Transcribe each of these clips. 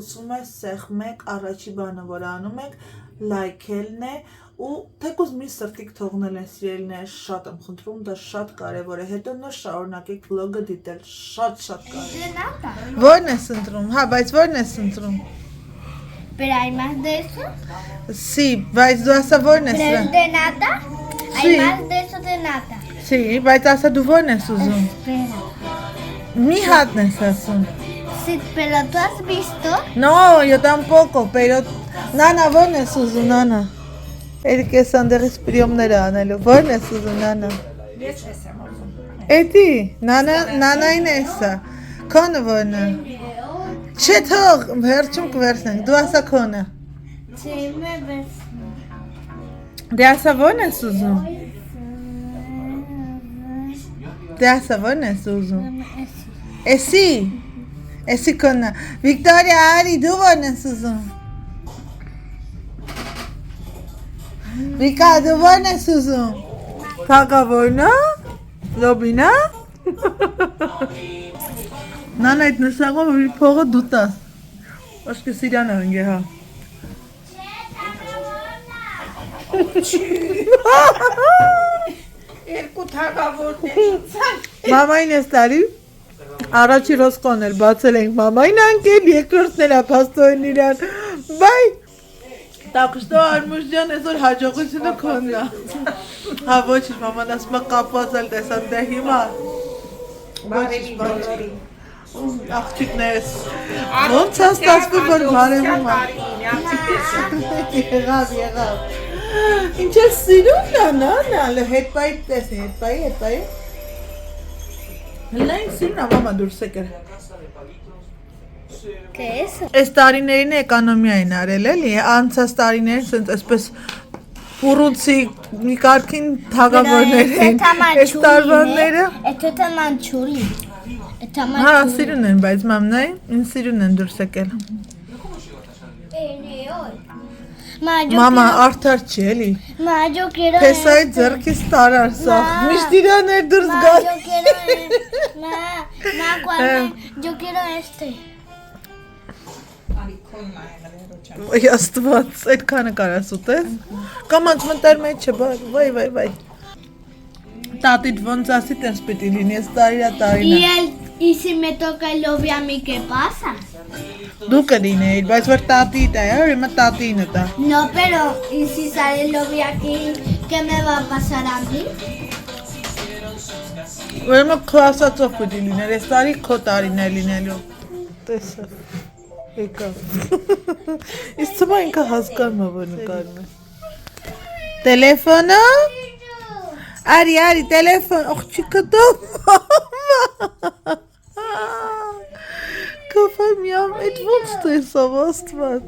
սկսում է սեղ մեկ առաջի բանը, որ անում եք, լայքելն է ու թեկուզ մի սրտիկ թողնել են սիրելիներ, շատ եմ խնդրում, դա շատ կարևոր է, հետո նոր շարունակեք վլոգը դիտել, շատ կարևոր։ Ո՞րն ես ընտրում, հա, բայց ո՞րն ես ընտրում։ Pero hay más de eso. Sí, բայց դու ասա ո՞րն ես։ Pero de nata. Hay más de eso de nata. Sí, բայց ասա դու ո՞րն ես ուզում։ Espera. Մի հատն ես ասում։ Sí, pero tú has visto. No, yo tampoco, pero Nana, ո՞րն ես ուզում, Nana։ Երիք ես անդեղից պրիոմները անելու, ո՞րն ես ուզում, Nana։ Ես ես եմ ուզում։ Էդի, Նանային էսա, քոնը ո՞րն է։ Չէ թող, վերջում կվերցնենք, դու ասա քոնը։ Sí, me ves. Դե ասա ո՞րն ես ուզում։ Դե ասա ո՞րն ես ուզում։ Էսի քոնը։ Վիկտորիա, արի, դու ո՞րն ես ուզում։ Վիկա, դու ո՞րն ես ուզում։ Թագավորնա։ Լոբինա։ Նան այդ նշաղով որ փողը դու տաս։ Աշկե սիրանը ընգե հա։ Երկու թագավորներից։ Մամային ես տարի։ Առաջի ռոսկոն էր բացել ենք մամային անկել, երկրորդն էլ ապաստոյն իրան։ Բայ Так что, Արմուշջան, այսօր հաջողությունը քոնն է։ Հա ոչ, մաման ասում է կապված էլ տեսան դե հիմա։ Բարերի բոլորի։ Աղջիկներս։ Ոնց է ստացվում որ բարևում է։ Եղավ։ Ինչ է սիրուն է, նանա, հետպայի տեսնի, հետպայի։ Հլային սիրուն է, մամա դուրս եկել։ ¿Qué es eso? Այս տարիներին էկոնոմիա են արել էլի, անցած տարիներին սենց այսպես ուռուցի մի կարգին թագավորներ են, այս տարվանները։ Esto está manchuli. Está Հա, manchuli. սիրուն են, բայց մամնայի, ինձ սիրուն են դուրս եկել։ Մամա, արդար չի էլի, Ma, yo quiero պեսայի ձերքից տարար սա, միշտ իրան էր դուրս Ma, գալ։ yo quiero Ma, yo quiero este. Ոյ աստված, այդքանը կարաս ուտես։ Կամանց մտար մեջ չէ, վայ։ Տատիդ ոնց ասի տես պիտի լինի, ես տարինա։ Y si me toca el lobby a mí, ¿qué pasa? Դու կլինեիր, բայց որ տատիդ է, հիմա տատինը տա։ No, pero ¿y si sale el lobby aquí, qué me va a pasar a mí? Ուրեմն քո ասածով պիտի լիներ, այս տարի քո տարին է լինելու։ Տեսա։ Եկա։ Իսկ ծմա ինքը հասկանում է, որ նկարում է։ Տելեֆոնը։ Արի, տելեֆոն, օխ չկտով։ Կոֆամիամ, այդ ոնց տեսավ աստված։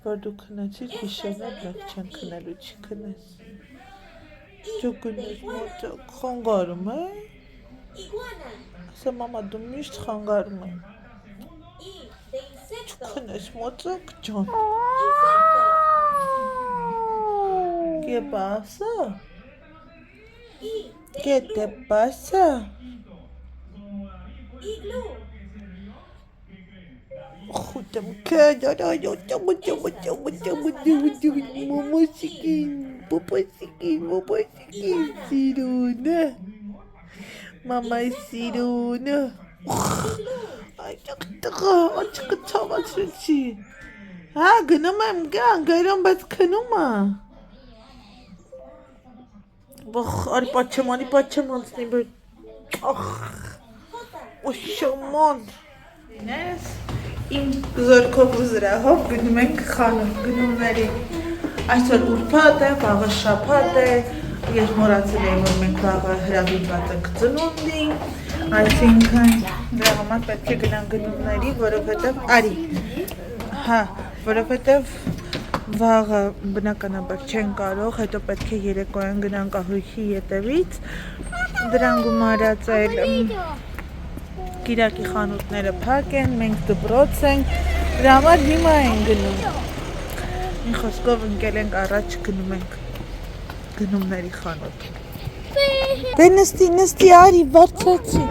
Որ դու քնեցիր, հիշերներ մեկ չեն քնելու, չի քնես։ Դու քնես մոտակ, խանգարում է։ Ասա մամա դու միշտ խանգարում է։ Չքնես մոտակ ջան։ ¿Qué pasa? ¿Qué te pasa? Mama siruna. Ay çok tığa, açık çavaşıcı. Ha, gınamam gayram bas kınuma. Bak, ari paçaman seni böyle. Ah. Oşaman. Nes? Զորքով զրահով գնում ենք խանում, գնումների։ Այսօր ուրբաթ է, վաղը շաբաթ է, ես մոռացել եմ, որ մենք վաղը հրավիրված ենք ծնունդի, այսինքն դրա համար պետք է գնանք գնումների, որովհետև արի։ Հա, որովհետև վաղը բնականաբար չեն կարող, հետո պետք է երեկոյան գնանք ահույքի ետևից, դրան գումարած էլ Կիրակի խանութները փակ են, մենք դպրոց ենք, դրա համար հիմա են գնում։ Մի խոսքով ընկել ենք առաջ գնում ենք գնումների խանութ։ Դե նստի արի, բարձրացի։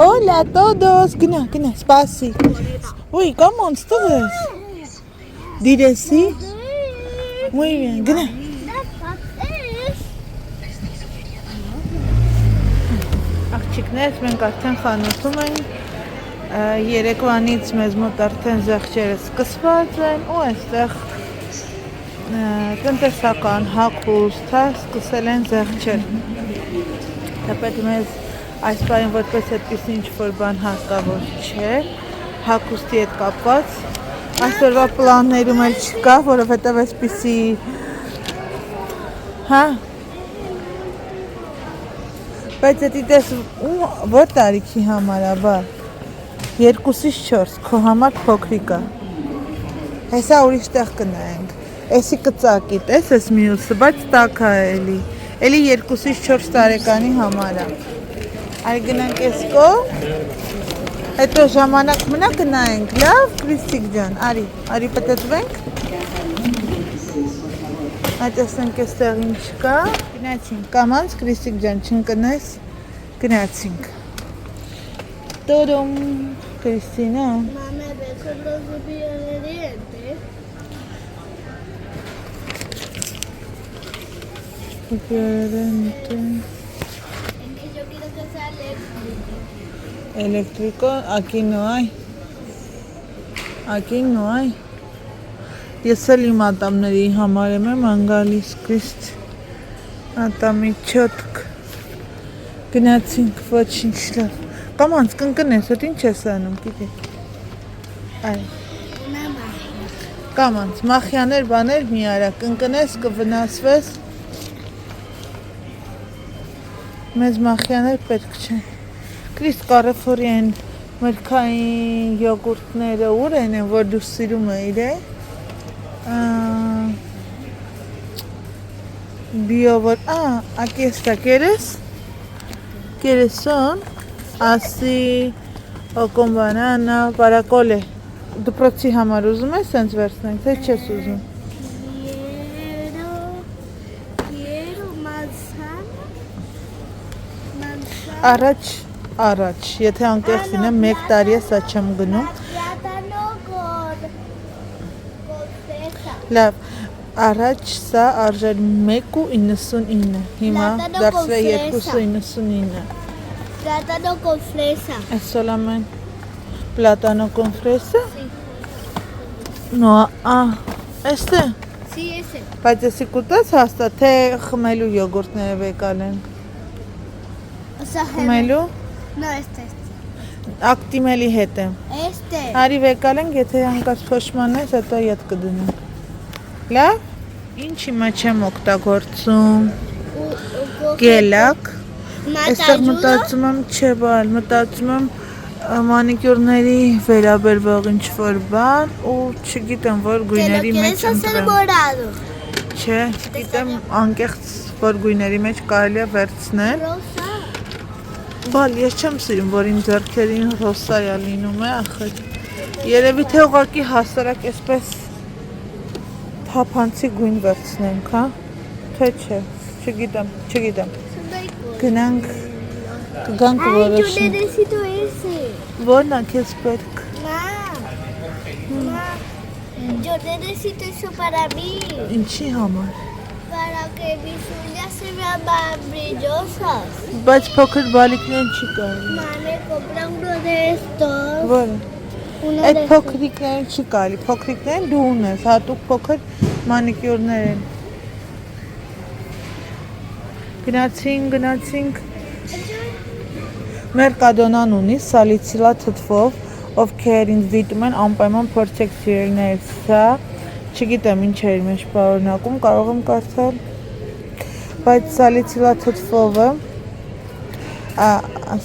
Hola todos, գնա, սպասի։ Uy, come on, stop. Diresi. Muy bien, gına. Աղջիկներ, մենք արդեն խանութում ենք, երեկվանից մեզ մոտ արդեն զեղչերը սկսված են ու այստեղ տնտեսական հագուստ, սկսել են զեղչեր։ Թեպետ մեզ այս պահին որպես այդպես ինչ-որ բան հարկավոր չէ, հագուստի հետ կապված, այսօրվա պլաններում էլ չկա, որովհետև այսպիսի, հա, բայց էդի տես որ տարիքի համար է, բա 2-ից 4, քո համար փոքրիկ է։ Հեսա ուրիշ տեղ կնայենք։ Էսի կծակի, տես ես մյուսը, բայց տաք է էլի։ Էլի 2-ից 4 տարեկանի համար է։ Արի գնանք էս կողմ։ Հետո ժամանակ մնա գնայենք, լավ, Քրիստիկ ջան, արի պատտվենք։ Այդտեսնենք էստեղ ինչ կա։ Գնացինք, կամանց Քրիստիկ ջան, չընկնես, գնացինք։ Տորոմ, Քրիստինա։ Մամա, բեկոլոզը բիաների հետ է։ Diferente. Yo quiero que sea eléctrico. Eléctrico, aquí no hay. Aquí no hay. Ես էլ իմ ատամների համար եմ անգալիս Քրիստ։ Ատամի չոտք։ Գնացինք ոչինչ լավ։ Կամանց կընկնես, ոտ ինչ ես անում, գիտի։ Այ, Una magia. կամանց, մախյաներ բաներ մի արա, կընկնես, կվնասվես։ Մեզ մախյաներ պետք չեն։ Քրիստ Կարեֆորի են մրգային յոգուրտները ուր են, որ դու սիրում էիր է։ Biovor, aquí está, ¿quieres? ¿Quieres son? Así o con banana, para cole. Դու պրոցի համար ուզում ես սենց վերցնենք, թե չես ուզում։ Quiero manzana. Manzana. Առաջ, եթե անկեղծ լինեմ 1 տարի է սա չեմ գնում։ Plátano con fresa. Լավ, առաջ սա արժեր 1.99, հիմա Plátano դարձել է con fresa. 2.99։ Plátano con fresa. Es solamente plátano con fresa? Sí. No, este։ Sí, ese. Բայց եսի կուտես հաստատ, թե խմելու յոգուրտները վեկալ են։ O sea, Խմելու, no, este. ակտիմելի հետ եմ։ Este. Արի վեկալ ենք, եթե հանկարծ փոշման ես, հետո ետ կդնենք։ Լավ։ Ինչ հիմա չեմ օգտագործում։ Գելակ։ Այստեղ մտածում եմ, չէ բալ, մտածում եմ մանիկյուրների վերաբերվող ինչ-որ բան ու չգիտեմ, որ գույների մեջ ընտրեմ։ morado. Չէ, գիտեմ անկեղծ, որ գույների մեջ կարելի է վերցնել։ Rosa. Բալ, ես չեմ սիրում, որ իմ ձեռքերին ռոսայա լինում է, ախր։ Երևի թե ուղղակի հասարակ այսպես թափանցի գույն վերցնենք, հա։ Թե չէ, չգիտեմ։ Գնանք, կգանք Ay, yo որոշենք։ necesito ese. Որն է քեզ պետք։ Ma, yo necesito eso para mí. Ինչի համար։ Para que mis uñas se vean más brillosas. Բայց փոքր բալիկներն չի կարելի։ Mame, compra uno de estos. Որը։ Uno Այդ de estos. փոքրիկներն չի կարելի, փոքրիկներն դու ունես, հատուկ փոքր մանիկյուրներ են։ Գնացինք։ Մերկադոնան ունի սալիցիլա թթվով, ովքեր ինձ դիտում են անպայման փորձեք սիրելիներ, սա չգիտեմ ինչ է իր մեջ պարունակում, կարող եմ կարդալ, բայց սալիցիլա թթվովը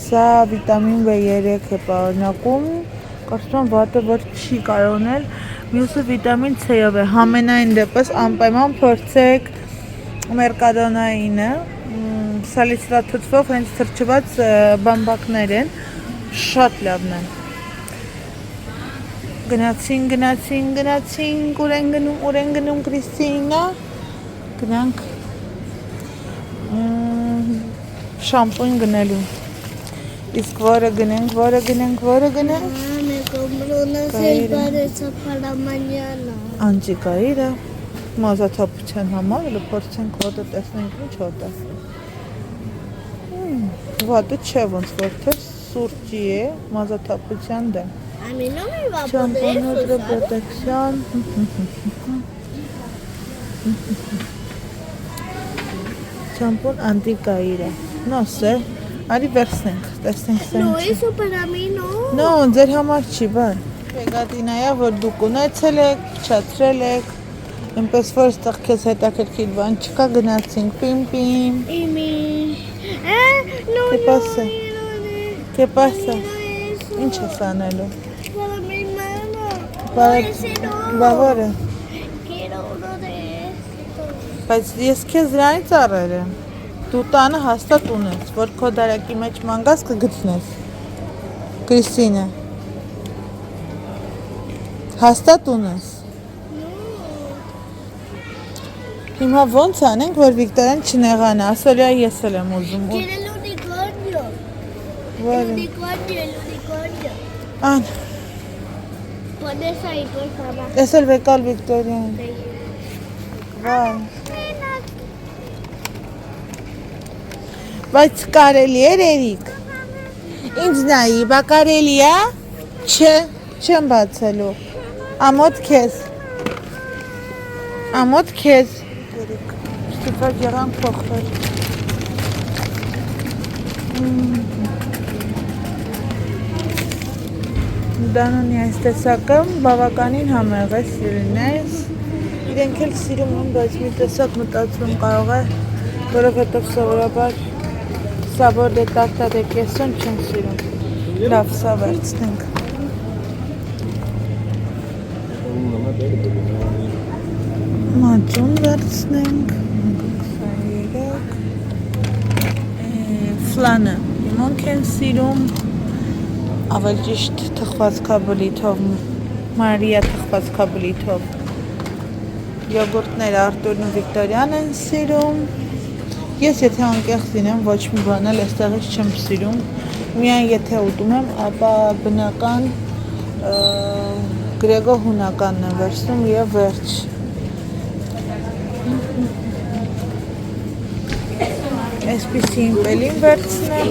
սա վիտամին B3 է պարունակում, կարծում եմ վատը որ չի կարողնել, մյուսը վիտամին C-ով է, համենայն դեպս անպայման փորձեք մերկադոնայինը, սալիցիլա թթվով հենց թրջված բամբակներ են, շատ լավն են։ Գնացինք, ուր են գնում Քրիստինա, գնանք շամպուն գնելու, իսկ որը գնենք, Mame, Կոմրոնը սեյբարեցա պարամանյանը։ Անջիկայիրը մազաթափության համար էլ փորձենք հոտը տեսնենք ինչ հոտը։ Վատը չէ ոնց որ թե սուրճի է մազաթափության դեմ։ Ամինում է վապոտ Շամպոն հիդրոպրոտեկցիոն։ Շամպոն անտիկայիրը։ No sé, արի վերցնենք, տեսնենք սա No, ինչ։ eso para mí no. No, ձեր համար չի, բան։ Պեգատինայա, որ դուք ունեցել եք, փչացրել եք, այնպես որ ստեղ քեզ հետաքրքիր բան չկա, գնացինք պիմ-պիմ։ Y mi... no, ¿Qué pasa? Què passa? Eso. Ինչ ես անելու։ Para mi hermana. Para- Ese no. Բավարը։ Quiero uno de estos. Բայց ես քեզ դրանից առել եմ։ Դու տանը հաստատ ունես, որ քո դարակի մեջ մանգաս կգտնես։ Կրիստինա։ Հաստատ ունես։ Հիմա ոնց անենք, որ Վիկտորիան չնեղանա, ասելիա ես էլ եմ ուզում։ Quiero el unicornio. El Որը։ unicornio, el unicornio. Ան, Pones ahí, por favor. ես էլ վեկալ Վիկտորիան։ Վայ։ Բայց կարելի է Երիկ։ Ինձ նայի, բա կարելի է։ Չէ, չեմ բացելու։ Ամոթ քեզ։ Ամոթ քեզ։ Երիկ, ստիպված եղանք փոխվել։ Դանոնի այս տեսակը բավականին համեղ է սիրելիներս։ Իրենք էլ սիրում են, բայց մի տեսակ մտածում կարող է, որովհետև սովորաբար Sabor de tarta de queso չեն սիրում։ Լավ, սա վերցնենք։ Մաջուն վերցնենք։ 23։ Ֆլանը իմանք են սիրում։ Ավել ճիշտ թխվածքաբլիթով, Մարիա թխվածքաբլիթով։ Յոգուրտները Արտուրն ու Վիկտորիան են սիրում։ Ես եթե անկեղծ լինեմ, ոչ մի բան էլ այստեղից չեմ սիրում։ Միայն եթե ուտում եմ, ապա բնական գրեգո հունականն եմ վերցնում եւ վերջ։ Այսպիսի իմպելին վերցնեմ,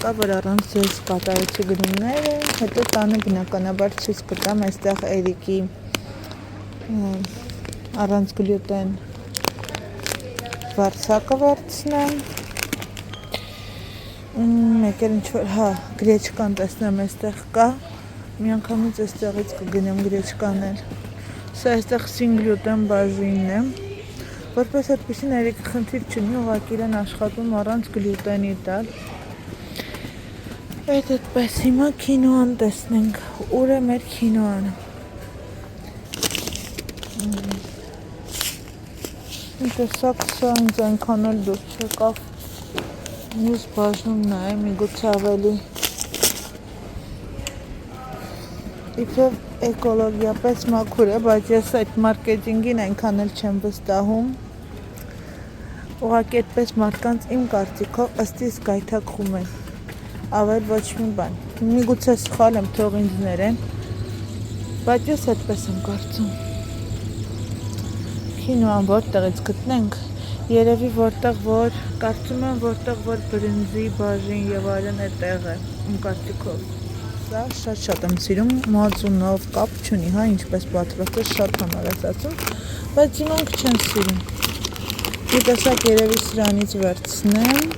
կա որ առանց ձեզ կատարեցի գնումները, հետո տանը բնականաբար ցույց կտամ այստեղ Էրիկի առանց գլյուտեն վարսակը վերցնեմ, մեկ էլ ինչ-որ, հա, գրեչկան տեսնեմ այստեղ կա, մի անգամից այստեղից կգնեմ գրեչկանել, սա այստեղ սինգլյուտեն բաժինն է, որպես այդպիսին Էրիկը խնդիր չունի, ուղղակի իրեն աշխատում առանց գլյուտենի տալ, այդպես հիմա քինոան տեսնենք, ուր է մեր քինոանը, տեսակ սա ինձ այնքան էլ դուր չեկավ, մյուս բաժնում նայ, միգուցե ավելի իբրև էկոլոգիապես մաքուր է, բայց ես այդ մարքեթինգին այնքան էլ չեմ վստահում, ուղղակի այդպես մարդկանց իմ կարծիքով ըստ իս գայթակղում են, ավել ոչ մի բան, միգուցե սխալ եմ, թող ինձ ներեն, բայց ես այդպես եմ կարծում։ Քինոան որտեղից գտնենք, երևի որտեղ որ, կարծում եմ որտեղ որ բրինձի բաժին եւ այլն է տեղը, իմ կարծիքով։ Սա շատ եմ սիրում, մածունով կապ չունի, հա, ինչպես պատրաստ է, շատ համարացածում, բայց իմանք չեն սիրում։ Մի տեսակ երևի սրանից վերցնեմ,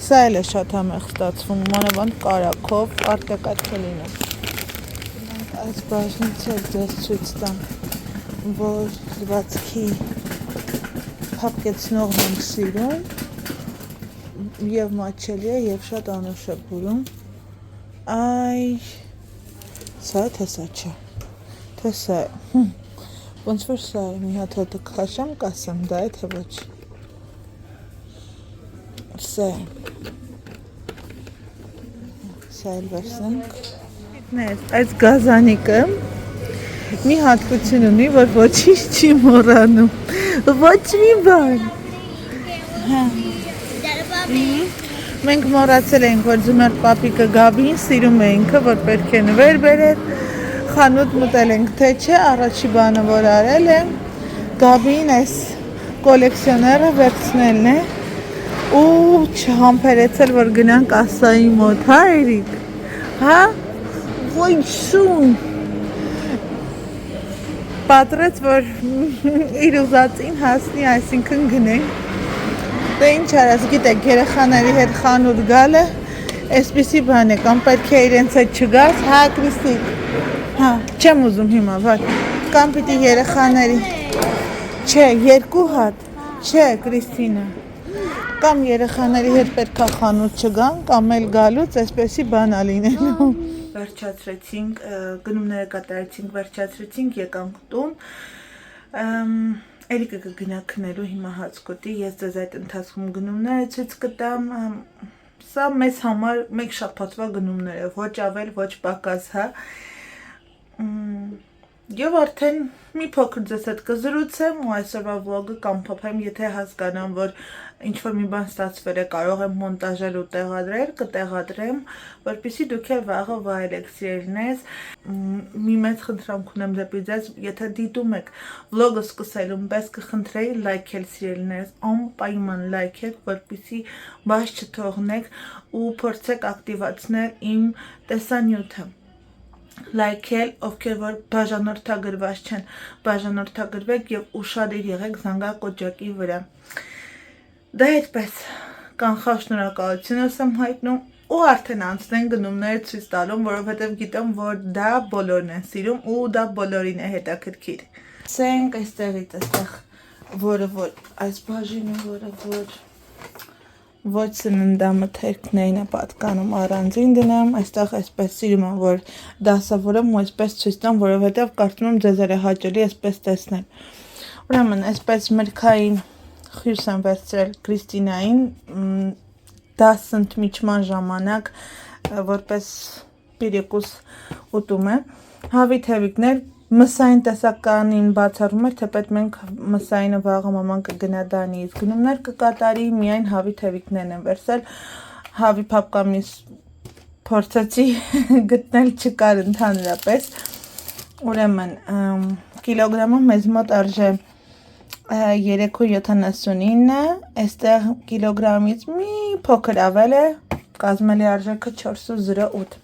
սա էլ է շատ համեղ ստացվում, մանավանդ կարակով, արտեկատ չլինեմ։ Այս բաժնից էլ ձեզ ցույց տամ, որ լվացքի փափկեցնողն ենք սիրում, եւ մաչելի է, եւ շատ անուշ է բուրում։ Այ, սա է, թե սա չէ, թե սա է, ոնց որ սա է, մի հատ հոտը կխաշեմ, կասեմ, դա է, թե ոչ, սա է, սա էլ վերցնենք, այս գազանիկը մի հատկություն ունի, որ ոչինչ չի մոռանում, ոչ մի բան, Մենք մոռացել էինք, որ ձմեռ պապիկը Գաբին սիրում է ինքը, որ պետք է նվեր բերել։ Խանութ մտել ենք, թե չէ, առաջի բանը որ արել եմ, Գաբին այս կոլեկցիոները վերցնելն է ու չհամբերեցել, որ գնանք ասայի մոտ, հա Էրիկ, հա, ոյ շուն, պատրեց, որ իր ուզածին հասնի, այսինքն գնենք, դե ինչ արած, գիտեք, երեխաների հետ խանութ գալը, այսպիսի բան է, կամ պետք է իրենց հետ չգաս, հա Կրիստի, հա, չեմ ուզում հիմա, վար, կամ պիտի երեխաների, չէ, երկու հատ, չէ Կրիստինա, կամ երեխաների հետ պետք է խանութ չգան, կամ էլ գալուց այսպեսի բան ա լինելու։ Վերջացրեցինք, գնումները կատարեցինք, վերջացրեցինք, եկանք տուն, Էրիկը կգնա քնելու հիմա հացկոտի, ես ձեզ այդ ընթացքում գնումները ցույց կտամ, սա մեզ համար մեկ շաբաթվա գնումներ է, ոչ ավել, ոչ պակաս, հա, եւ արդեն մի փոքր ձեզ հետ կզրուցեմ ու այսօրվա վլոգը կամփոփեմ, եթե հասկանամ, որ ինչ-որ մի բան ստացվել է, կարող եմ մոնտաժել ու տեղադրել, կտեղադրեմ, որպեսզի դուք էլ վաղը վայելեք սիրելիներս, մի մեծ խնդրանք ունեմ դեպի ձեզ, եթե դիտում եք վլոգը սկսելուն պես կխնդրեի լայքել սիրելիներս, անպայման լայքեք, որպեսզի բաց չթողնեք ու փորձեք ակտիվացնել իմ տեսանյութը։ Լայքել, ովքեր որ բաժանորդագրված չեն, բաժանորդագրվեք եւ ուշադիր եղեք զանգակոճակի վրա։ Դա այդպես, կանխավ շնորհակալություն եմ հայտնում ու արդեն անցնենք գնումները ցույց տալուն, որովհետեւ գիտեմ, որ դա բոլորն են սիրում ու դա բոլորին է հետաքրքիր։ Սենք այստեղից, այստեղ, որը որ այս բաժինը, որը որ ոչ սննդամթերքներին է պատկանում առանձին դնեմ, այստեղ այսպես սիրում եմ, որ դասավորեմ ու այսպես ցույց տամ, որովհետև կարծում եմ ձեզ է հաճելի այսպես տեսնել։ Ուրեմն, այսպես մրգային խույս եմ վերցրել Կրիստինային, 10 ընդմիջման ժամանակ, որպես պիրիկուս ուտում է, հավիթ հևիկներ, մսային տեսականին բացառում էր, թեպետ մենք մսայինը վաղը մաման կգնա Դանիից գնումներ կկատարի, միայն հավի թևիկներն են վերցել, հավի փապկամիս փորձեցի գտնել չկար ընդհանրապես, ուրեմն կիլոգրամը մեզ մոտ արժե 3.79, այստեղ կիլոգրամից մի փոքր ավել է, կազմելի արժեքը 4.08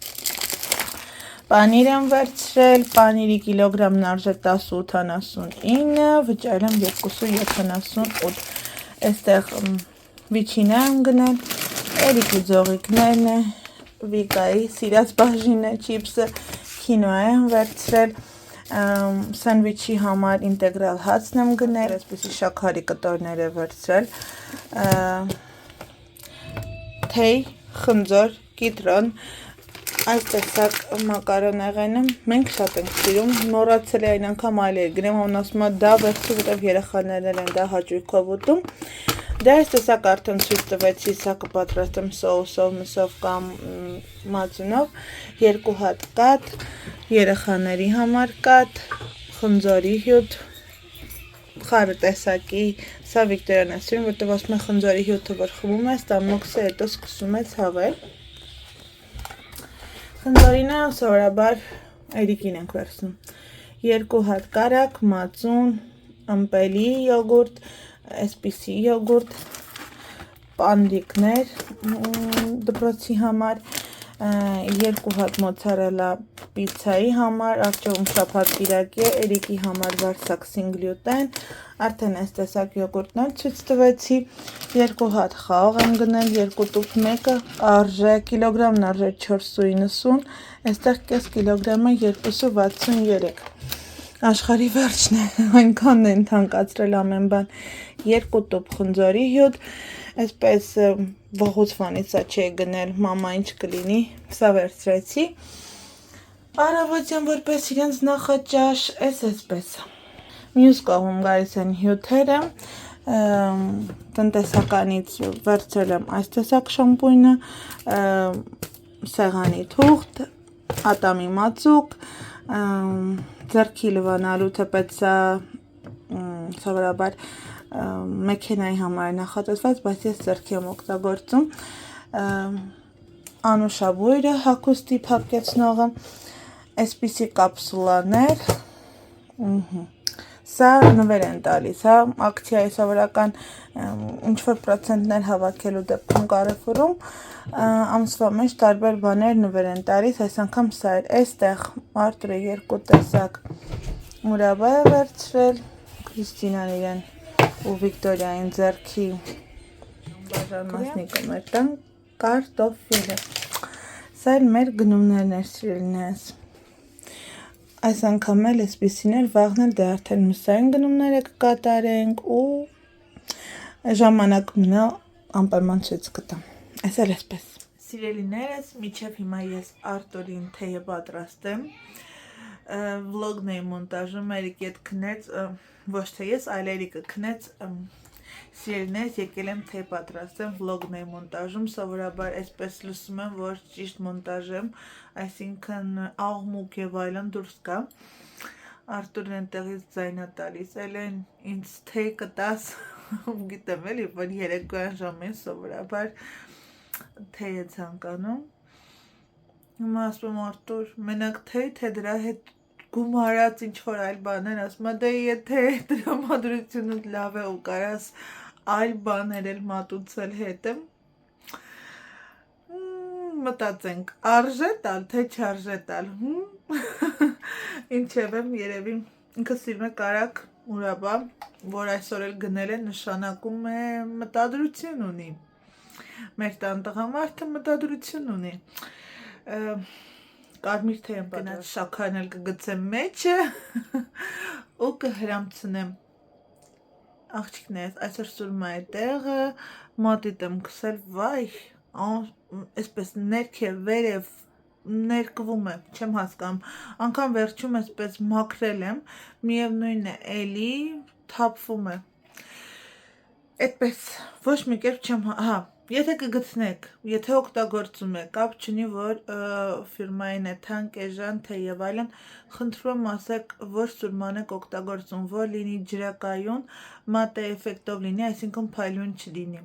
Պանիր եմ վերցրել, պանիրի կիլոգրամն արժե 10.89, վճարել եմ 2.78, այստեղ վիչինա եմ գնել, Էրիկի ձողիկներն է, Վիկայի սիրած բաժինը, չիպսը, քինոա եմ վերցրել, սանդվիչի համար ինտեգրալ հացն եմ գնել, այսպեսի շաքարի կտորներ է վերցրել, թեյ, խնձոր, կիտրոն, այս տեսակ մակարոնեղենը մենք շատ ենք սիրում, մոռացել է այն անգամ այլ է գրեմ, ասում եմ դա վերցրու, որտեղ երեխաներն են դա հաճույքով ուտում, դա այս տեսակ արդեն ցույց տվեցի, սա կպատրաստեմ սոուսով, մսով կամ մածունով, 2 հատ կաթ, երեխաների համար կաթ, խնձորի հյութ, խառը տեսակի, սա Վիկտորիան է սիրում, որտեղ ասում է խնձորի հյութը որ խմում է, ստամոքսը հետո սկսում է ցավել Խնձորինը սովորաբար Էրիկին ենք վերցնում, 2 հատ կարակ, մածուն, ըմպելի յոգուրտ, այսպիսի յոգուրտ, պանդիկներ դպրոցի համար, 2 հատ մոցարելա պիցայի համար, առջևում շաբաթ կիրակի է, Էրիկի համար վարսակսին գլյուտեն, արդեն այս տեսակ յոգուրտներ ցույց տվեցի, 2 հատ խաղ եմ գնել, 2 տուփ մեկը արժե, կիլոգրամն արժե 4.90, այստեղ կես կիլոգրամը 2.63, աշխարհի վերջն է, այնքան են թանկացրել ամեն բան, 2 տուփ խնձորի հյութ, այսպես վաղուց վանից սա չի գնել, մամա ինչ կլինի, սա վերցրեցի, առավոտյան որպես իրենց նախաճաշ, այսպես, մյուս կողմում գալիս են հյութերը, տնտեսականից վերցրել եմ այս տեսակ շամպույնը, սեղանի թուղթ, ատամի մածուկ, ձեռքի լվանալու, թեպետ սա սովորաբար մեքենայի համար նախատեսված, բայց ես ձեռքի եմ օգտագործում, անուշաբույրը հագուստի փակեցնողը, այսպիսի կապսուլաներ, սա նվեր են տալիս, հա, ակցիայի սովորական ինչ-որ պրոցենտներ հավաքելու դեպքում Carrefour-ում ամսվա մեջ տարբեր բաներ նվեր են տալիս, այս անգամ սա էր, այստեղ Արտուրը 2 տեսակ մուրաբա է վերցրել, Քրիստինան իրեն ու Վիկտորիային ձեռքի բաժանմասնիկը մեր տան կարտոֆիլը, սա էլ մեր գնումներն էր սիրելիներս, այս անգամ էլ այսպիսին էր, վաղն էլ դե արդեն մսային գնումները կկատարենք ու ժամանակ մնա անպայման չեց կտամ, այս էլ այսպես։ Սիրելիներս, միջև հիմա ես Արտուրին թեյը պատրաստեմ, վլոգն էի մոնտաժում, Էրիկի հետ քնեց, ոչ թե ես, այլ Էրիկը քնեց, սիրելիներս եկել եմ թեյ պատրաստեմ, վլոգն էի մոնտաժում, սովորաբար այսպես լսում եմ, որ ճիշտ մոնտաժեմ, այսինքն աղմուկ եւ այլն դուրս կա, Արտուրն այնտեղից ձայնա տալիս, Էլեն ինձ թեյ կտաս, գիտեմ էլի, որ երեկոյան ժամին սովորաբար թեյ է ցանկանում, հիմա ասում եմ Արտուր, մենակ թեյ, թե դրա հետ գումարած ինչ-որ այլ բաներ, ասում եմ, դե եթե տրամադրությունը լավ է ու կարաս այլ բաներ էլ մատուցել հետը, մտածենք, արժե տալ, թե չարժե տալ, ինչև եմ երևի, ինքը սիրում է կարակ մուրաբա, որ այսօր էլ գնել է, նշանակում է մտադրություն ունի, մեր տան տղամարդը մտադրություն ունի, կարմիր թեյ եմ պատրաստել, շաքարն էլ կգցեմ մեջը ու կհրամցնեմ, աղջիկներս, այսօր սուրմա է տեղը, մոտիտ եմ քսել, վայ, այսպես ներք է, վերև, ներկվում է, չեմ հասկանում, անգամ վերջում այսպես մաքրել եմ, միևնույն է, էլի թափվում է, այդպես, ոչ մի կերպ չեմ, հա, եթե կգցնեք, եթե օգտագործում եք, կապ չունի, որ ֆիրմային է, թանկ, էժան, թե եւ այլն, խնդրում եմ ասեք, որ սուրման եք օգտագործում, որ լինի ջրակայուն, մատե էֆեկտով լինի, այսինքն փայլուն չլինի,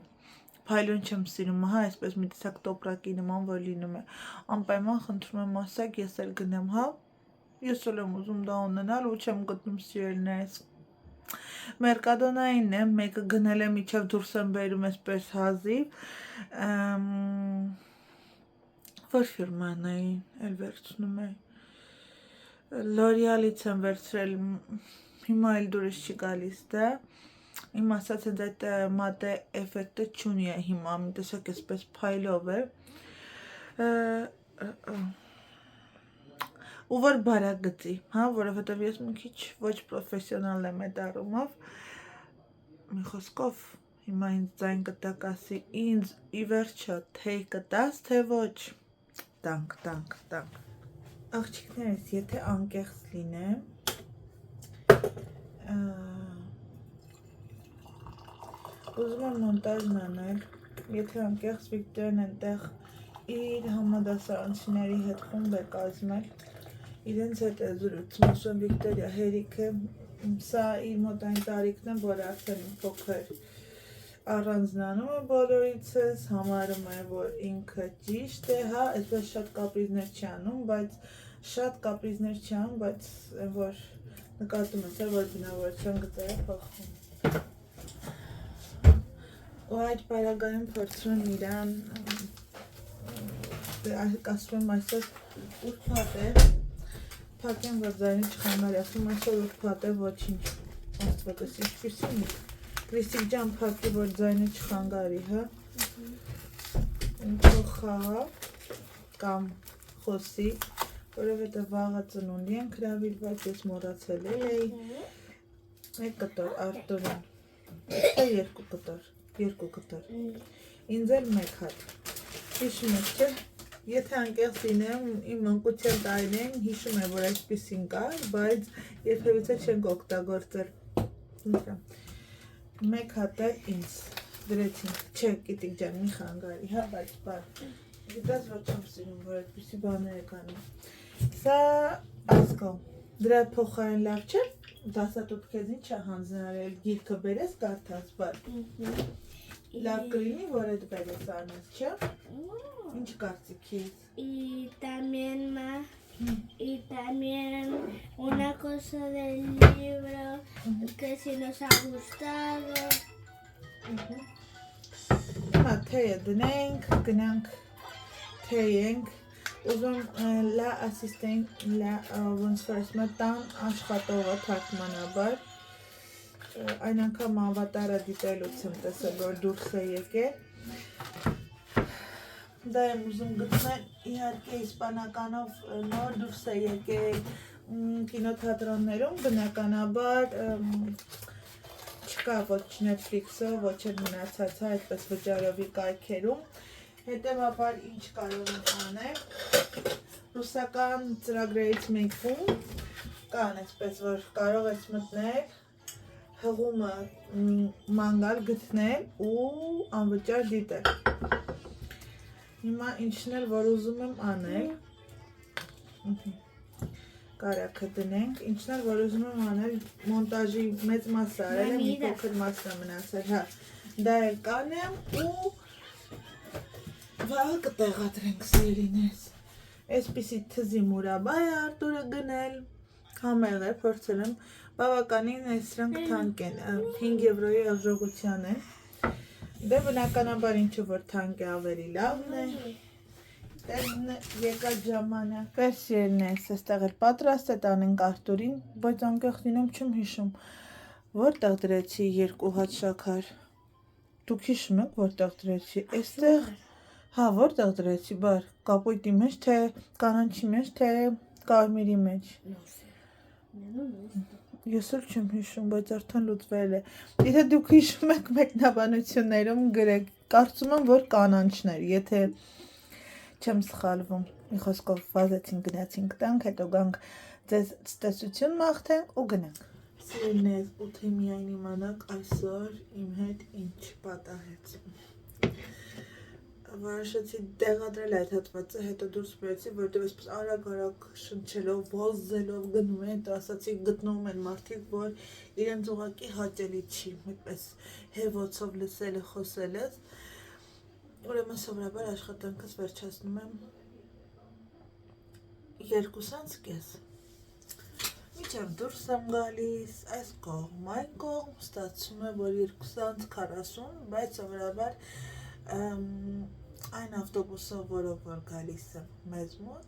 փայլուն չեմ սիրում, հա, այսպես մի տեսակ տոպրակի նման, որ լինում է, անպայման խնդրում եմ ասեք, ես էլ գնեմ, հա, ես էլ եմ ուզում դա ունենալ ու չեմ գտնում սիրելիներս, Մերկադոնային եմ, մեկը գնել եմ իջև դուրս եմ բերում այսպես հազիվ, որ ֆիրմանային էլ վերցնում է, L'Oreal-ից եմ վերցրել, հիմա էլ դուրս չի գալիս դա, իմ ասած հենց այդ մատե էֆեկտը չունի է հիմա, մի տեսակ այսպես փայլով է, ու որ բարակ գծի, հա, որովհետև ես մի քիչ ոչ պրոֆեսիոնալ եմ այդ առումով, մի խոսքով, հիմա ինձ ձայն կտակ ասի, ինձ ի վերջո թեյ կտաս, թե ոչ, տանք, աղջիկներս, եթե անկեղծ լինեմ, ուզում եմ մոնտաժն անել, եթե անկեղծ Վիկտորիան այնտեղ իր համադասարանցիների հետ խումբ է կազմել, իրենց հետ է զրուցում, ասում Վիկտորիա հերիքը, սա իր մոտ այն տարիքն է, որ արդեն փոքր առանձնանում է բոլորիցս, համարում է, որ ինքը ճիշտ է, հա, այսպես շատ կապրիզներ չի անում, բայց որ նկատում ես, որ բնավորության գծերը փոխվում։ Ու այդ պարագայում փորձում եմ իրան, ասում եմ այսօր ուրբաթ է, փակեմ, որ ձայնի չխանար, ասում այսօր ուրբաթ է, ոչինչ, աստվածս, ինչպիսին է, Քրիստիկ ջան փակի, որ ձայնի չխանգարի, հա, ինքո խաղա կամ խոսի, որովհետև վաղը ծնունդի ենք հրավիրված, ես մոռացել էի, մեկ կտոր Արտուրին, թե երկու կտոր, ինձ էլ մեկ հատ, հիշում եք չէ, եթե անկեղծ լինեմ, իմ անկության տարիներին հիշում եմ, որ այսպիսին կար, բայց երբևիցե չենք օգտագործել, մեկ հատ է ինձ դրեցինք, չէ Կիտիկ ջան մի խանգարի, հա, բայց գիտես որ չեմ սիրում, որ այդպիսի բաներ եք անում, սա ասկո, դրա փոխարեն լավ չէ, դասատուտ քեզ ինչ է հանձնարարել, գիրքը բերես կարդաս, բայց Լավ կլինի, որ այդ բերես անես, չէ՞։ Ինչ կարծիքից։ Y también una cosa del libro que si nos ha gustado. Հիմա թեյը դնենք, գնանք թեյենք, ուզում լա ասիստենք, լա ոնց որ ասում եմ տան աշխատողը թարգմանաբար, այն անգամ ավատարը դիտելուց եմ տեսել, որ դուրս է եկել, դա եմ ուզում գտնել, իհարկե իսպանականով նոր դուրս է եկել կինոթատրոններում, բնականաբար չկա ոչ Netflix-ը, ոչ էլ մնացածը, այդպես վճարովի կայքերում, հետևաբար ինչ կարող եմ անել, ռուսական ծրագրերից մեկում կան այսպես, որ կարող ես մտնել, հղումը ման գալ գտնել ու անվճար դիտել։ Հիմա ինչն էլ որ ուզում եմ անել, կարաքը դնենք, ինչն էլ որ ուզում եմ անել, մոնտաժի մեծ մասը արել եմ, մի փոքր մասն է մնացել, հա, դա էլ կանեմ ու վաղը կտեղադրենք սիրինես։ Այսպիսի թզի մուրաբա է Արտուրը գնել, համեղ է, փորձել եմ, բավականին սրանք թանկ են, 5 եվրոյի արժողության են, դե բնականաբար ինչու որ թանկ է ավելի լավն է, եկած ժամանակ, վերսիրն ես, այստեղ էլ պատրաստ է տանենք Արտուրին, բայց անկեղտինում չեմ հիշում, որտեղ դրեցի 2 հատ շաքար, դուք հիշում եք որտեղ դրեցի, այստեղ, հա որտեղ դրեցի, բար, կապույտի մեջ, թե կանաչի մեջ, թե կարմիրի մեջ, ես էլ չեմ հիշում, բայց արդեն լուծվել է, եթե դուք հիշում եք մեկնաբանություններում գրեք, կարծում եմ, որ կանանչներ, եթե չեմ սխալվում, մի խոսքով վազեցին գնացինք տանք, հետո գանք ձեզ ստեսություն մաղթենք ու գնանք։ Սիրելիներ, ու թե միայն իմանաք այսօր իմ հետ ինչ պատահեց։ Որոշեցի տեղադրել այդ հատվածը, հետո դուրս բերեցի, որտեղ այսպես արագ շնչելով, ոզելով գնում են, ասացի գտնում են մարդիկ, որ իրենց ուղղակի հաճելի չի, այդպես հեվոցով լսելը, խոսելս, ուրեմն սովորաբար աշխատանքս վերջացնում եմ 2:30, մինչև դուրս եմ գալիս, այս կողմ, այն կողմ, ստացվում է, որ 2:40, բայց սովորաբար այն ավտոբուսով, որով որ գալիս եմ մեզ մոտ,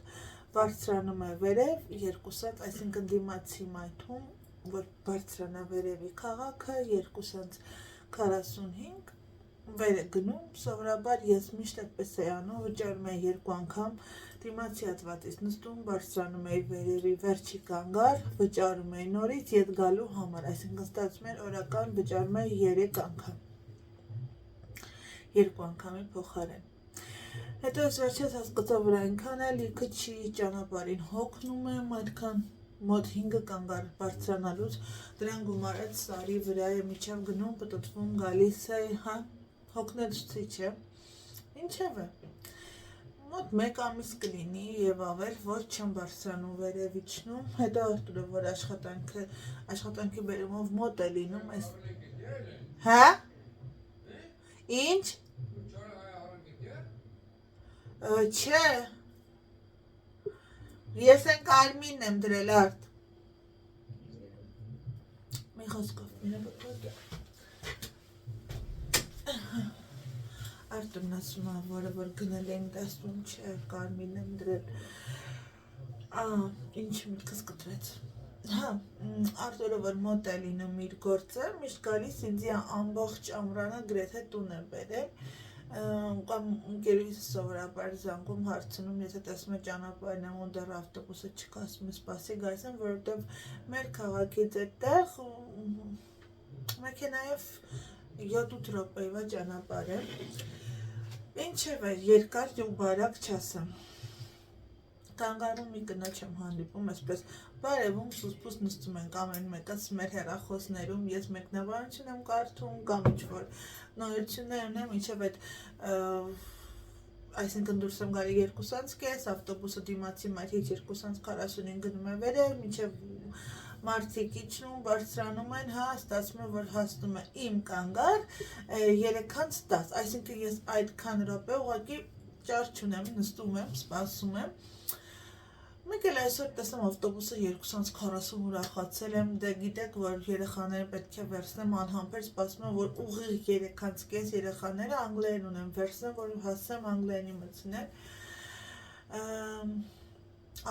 բարձրանում է վերև 2:00, այսինքն դիմացի մայթում, որ բարձրանա վերևի քաղաքը 2:45, վեր է գնում, սովորաբար ես միշտ այդպես էի անում, վճարում էի 2 անգամ, դիմացի հատվածից նստում, բարձրանում էի վերևի վերջի կանգար, վճարում էի նորից ետ գալու համար, այսինքն ստացվում էր օրական վճարում էի 3 անգամ, 2 անգամի փոխարեն։ Հետո ես վերջերս հասկացա, որ այնքան էլ լիքը չի, ճանապարհին հոգնում եմ, այդքան մոտ 5 կանգար բարձրանալուց, դրան գումարած սարի վրա է միջև գնում, պտտվում, գալիս է, հա, հոգնել ցույց է, ինչևէ, մոտ 1 ամիս կլինի և ավել, որ չեմ բարձրանում վերև իջնում, հետո Արտուրը, որ աշխատանքի բերումով մոտ է լինում, հա, ինչ, չէ, ես են կարմիրն եմ դրել Արդ, մի խոսքով, Արտուրն ասում է, որ գնել էին տեսնում, չէ, կարմիրն եմ դրել, ինչ միտքս կտրեց, հա, Արտուրը, որ մոտ է լինում իր գործը, միշտ գալիս ինձ ամբողջ ամռանը գրեթե տուն է բերել, կամ ընկերուհիս սովորաբար զանգում հարցնում, եթե տեսնում է ճանապարհն եմ ու դեռ ավտոբուսը չկա, ասում է սպասի գալիս եմ, որովհետև մեր քաղաքից այդտեղ մեքենայով 7-8 րոպեվա ճանապարհ է, ինչևէ երկար ու բարակ չասեմ, կանգառում մի կնոջ եմ հանդիպում, այսպես բարևում սուսպուս նստում ենք ամեն մեկս մեր հեռախոսներում, ես մեկնաբանություն եմ կարդում կամ ինչ-որ նորություններ ունեմ, ինչև այդ այսինքն դուրս եմ գալի 2:30, ավտոբուսը դիմացի մայթից 2:45 գնում է վերև, մինչև մարդիկ իջնում, բարձրանում են, հա, ստացվում է, որ հասնում է իմ կանգար 3:10, այսինքն ես այդքան րոպե ուղղակի ճար չունեմ, նստում եմ, սպասում եմ։ Մեկ էլ այսօր տեսամ ավտոբուսը 2:40 ուրախացել եմ, դե գիտեք, որ երեխաները պետք է վերցնեմ, անհամբեր սպասում եմ, որ ուղիղ 3:30 երեխաները անգլերեն ունեմ, վերցնեմ, որ հասեմ անգլերենի մտցնել։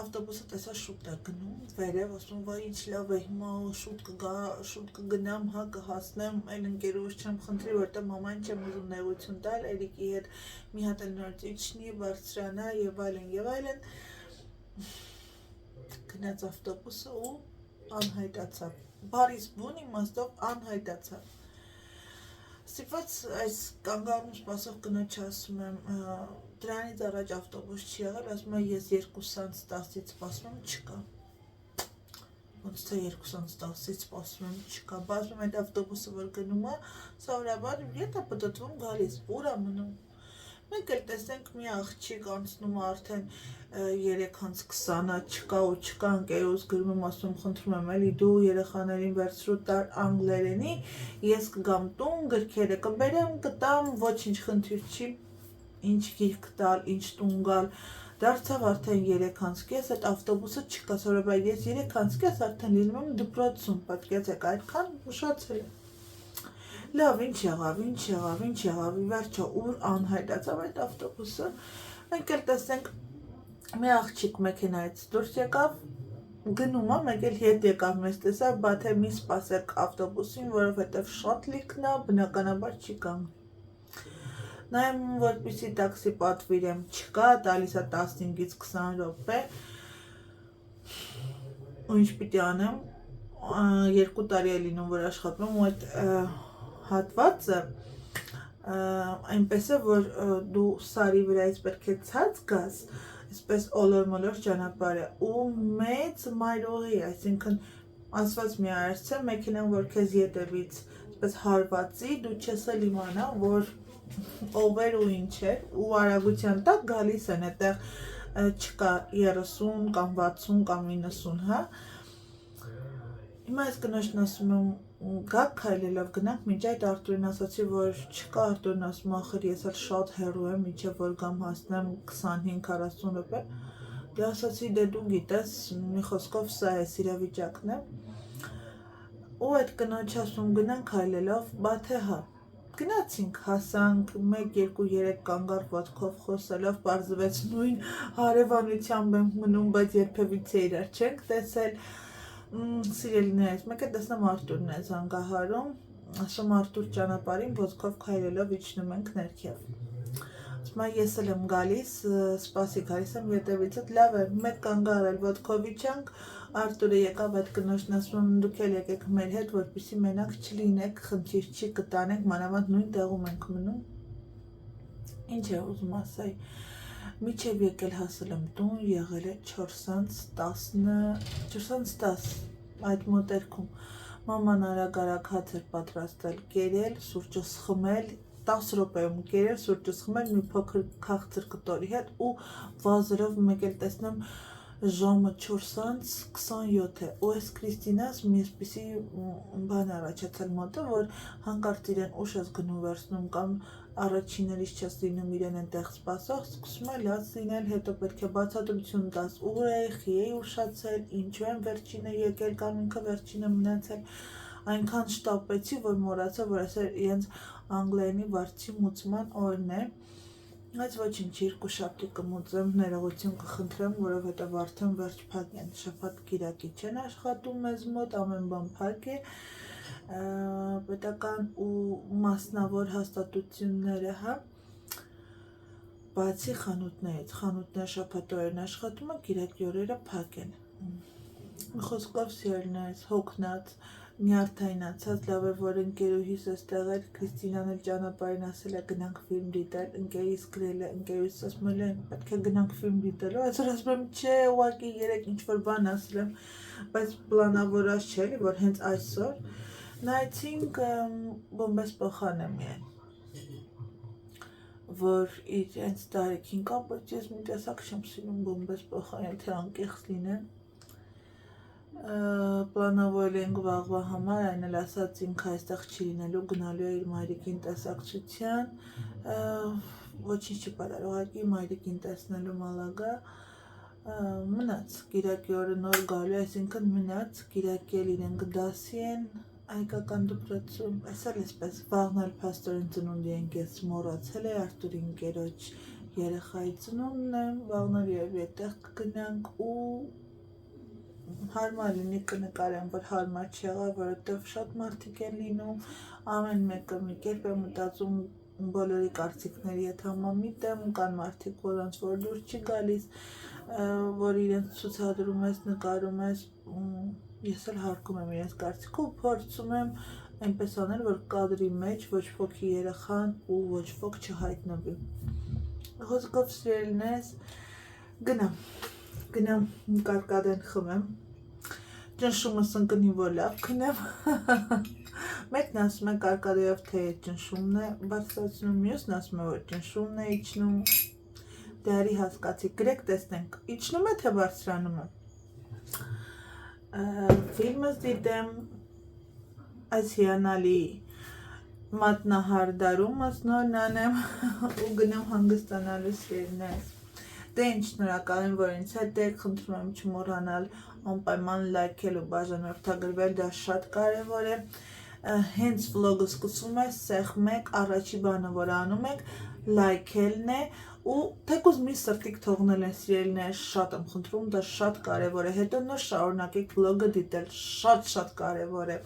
Ավտոբուսը տեսա շուտ է գնում, վերև, ասում վայ ինչ լավ է, հիմա շուտ կգա, շուտ կգնամ, հա, կհասնեմ, այլ ընկերուս չեմ խնդրի, որտեղ մաման չեմ ուզում նեղություն տալ, Էրիկի հետ մի հատ էլ նոր իջնի, բարձրանա եւ այլն։ Գնաց ավտոբուսը ու անհայտացավ։ Բարիս բուն իմաստով անհայտացավ։ Ստիպված այս կանգառում սպասող կնոջ ասում եմ, դրանից առաջ ավտոբուս չի եղել, ասում եմ ես 2:10-ից սպասում եմ, չկա։ Ոնց թե 2:10-ից սպասում եմ, չկա։ Բացում այդ ավտոբուսը, որ գնում է, սովորաբար եթե պտտվում գալիս, ուր է մնում։ Մեկ էլ տեսենք մի աղջիկ անցնում է արդեն 3:20-ը, չկա ու չկա, ընկերուս գրում եմ, ասում եմ, խնդրում եմ, էլի դու երեխաներին վերցրու տար անգլերենի, ես կգամ տուն, գրքերը կբերեմ, կտամ, ոչինչ խնդիր չի, ինչ գիրք տալ, ինչ տուն գալ, դարձավ արդեն 3:30, այդ ավտոբուսը չկա, սովորաբար ես 3:30 արդեն լինում եմ դպրոցում, պատկերացեք, այդքան ուշացել եմ։ Լավ, ինչ եղավ, վերջո ուր անհայտացավ այդ ավտոբուսը, մենք էլ տեսենք մի աղջիկ մեքենայից դուրս եկավ, գնում է, մեկ էլ հետ եկավ մեզ տեսավ, բա թե մի սպասեք ավտոբուսին, որովհետև շատ լիքն է, բնականաբար չի կանգնի։ Նայեմ, որպեսզի տաքսի պատվիրեմ, չկա, տալիս է 15-ից 20 րոպե, ու ինչ պիտի անեմ, 2 տարի է լինում, որ աշխատում եմ, ու այդ հատվածը այնպես է, որ դու սարի վրայից պետք է ցած գաս, այսպես օլոր-մոլոր ճանապարհ է ու մեծ մայրուղի, այսինքն ասված մի արարցե մեքենան, որ քեզ ետևից այսպես հարվածի, դու չես էլ իմանա, որ ով էր ու ինչ էր, ու արագության տակ գալիս են, այդտեղ չկա 30 կամ 60 կամ 90, հա։ Հիմա այս կնոջն ասում եմ, գաք քայլելով գնանք, մինչ այդ Արտուրին ասացի, որ չկա, Արտուրին ասում ախր ես էլ շատ հեռու եմ, մինչև որ գամ հասնեմ 25-40 րոպե։ Դե ասացի, դե դու գիտես, մի խոսքով սա է իրավիճակն է։ Ու այդ կնոջ ասում գնանք քայլելով, բա թե հա։ Գնացինք, հասանք 1-2-3 կանգառ ոտքով խոսելով, պարզվեց նույն հարևանությամբ ենք մնում, բայց երբևիցե իրար չենք տեսել։ Սիրելիներից, մեկ է տեսնեմ Արտուրն է զանգահարում, ասում Արտուր ճանապարհին ոտքով քայլելով իջնում ենք ներքև։ Ասում ես էլ եմ գալիս, սպասի գալիս եմ ետևիցդ, լավ է, մեկ կանգառ էլ ոտքով իջանք, Արտուրը եկավ այդ կնոջն ասում դուք էլ եկեք մեր հետ, որպեսզի մենակ չլինեք, խնդիր չի, կտանենք, մանավանդ նույն տեղում ենք մնում։ Ինչ է ուզում ասայի։ Միջև եկել հասել եմ տուն, եղել է 4:10 այդ մոտերքում, մաման արագ հաց էր պատրաստել, կերել, սուրճս խմել, 10 րոպեում կերել, սուրճս խմել մի փոքր քաղցր կտորի հետ ու վազելով մեկ էլ տեսնեմ ժամը 4:27 է, ու այս Կրիստինաս մի այսպիսի բան առաջացել մոտը, որ հանկարծ իրեն ուշ ես գնում վերցնում կամ առաջիններից չես լինում իրեն այնտեղ սպասող, սկսում է լաց լինել, հետո պետք է բացատրություն տաս, ուր է, խի է ուշացել, ինչու եմ վերջինը եկել կամ ինքը վերջինը մնացել, այնքան շտապեցի, որ մոռացա, որ այսօր իրենց անգլերենի վարձի մուծման օրն է, բայց ոչինչ, 2 շաբթի կմուծեմ, ներողություն կխնդրեմ, որովհետև արդեն վերջ փակ են, շաբաթ կիրակի չեն աշխատում մեզ մոտ, ամեն բան փակ է, պետական ու մասնավոր հաստատությունները, հա, բացի խանութներից, խանութները շաբաթօրերն աշխատում են, կիրակի օրերը փակ են, խոսքով սիրելիներից, հոգնած, նյարդայնացած, լավ է, որ ընկերուհիս էստեղ էր, Կրիստինան էլ ճանապարհին ասել է գնանք ֆիլմ դիտել, ընկերիս գրել է, ընկերուհիս ասում է պետք է գնանք ֆիլմ դիտելու, այսօր ասում եմ չէ, ուղղակի երեկ ինչ-որ բան ասել եմ, բայց պլանավորած չէ, որ հենց այսօր նայեցինք Բոմբես Պոխան է միայն, որ իր հենց տարիքին կապ, բայց ես մի տեսակ չեմ սիրում Բոմբես Պոխան, եթե անկեղծ լինեմ, Պլանավորել ենք վաղվա համար, այն էլ ասած ինքը այստեղ չի լինելու, գնալու է իր մայրիկին տեսակցության, ոչինչ չի պատահել, ուղղակի մայրիկին տեսնելու Մալագա, մնաց, կիրակի օրը նոր գալու, այսինքն մնաց, կիրակի էլ իրենք դասի են հայկական դպրոցում, այսօր էսպես վաղն էլ փաստորեն ծնունդի ենք, ես մոռացել է Արտուրի ընկերոջ երեխայի ծնունդն է, վաղն էլ երևի այդտեղ կգնանք ու հարմար լինի կնկարեմ, որ հարմար չեղա, որովհետև շատ մարդիկ են լինում, ամեն մեկը մի կերպ է մտածում բոլորի կարծիքների հետ համամիտ եմ, կան մարդիկ, որոնց որ դուր չի գալիս, որ իրենց ցուցադրում ես, նկարում ես, ես էլ հարգում եմ իրենց կարծիքը ու փորձում եմ այնպես անել, որ կադրի մեջ ոչ ոքի երեխան ու ոչ ոք չհայտնվի։ Խոսքով սիրելիներս, գնամ կարկադեն խմեմ, ճնշումս ընկնի որ լավ քնեմ, մեկն ասում է կարկադեով թե ճնշումն է բարձրացնում, մյուսն ասում է որ ճնշումն է իջնում, դե արի հասկացի, գրեք տեսնենք, իջնում է թե բարձրանում է, ֆիլմս դիտեմ, այս հիանալի մատնահարդարումս նորն անեմ ու գնամ հանգստանալու սիրելիներս։ Դե ինչ շնորհակալ եմ, որ ինձ հետ եք, խնդրում եմ չմոռանալ անպայման լայքել ու բաժանորդագրվել, դա շատ կարևոր է։ Հենց վլոգը սկսվում է, սեղ մեկ առաջի բանը, որ անում եք, լայքելն է ու թեկուզ մի սրտիկ թողնել են սիրելիներ, շատ եմ խնդրում, դա շատ կարևոր է, հետո նոր շարունակեք վլոգը դիտել, շատ կարևոր է։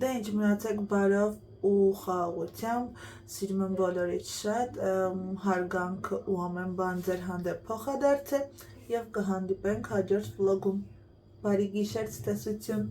Դե ինչ մնացեք բարով ու խաղաղությամբ, սիրում եմ բոլորից շատ, հարգանքը ու ամեն բան ձեր հանդեպ փոխադարձ է և կհանդիպենք հաջորդ վլոգում։ Բարի գիշեր, ցտեսություն։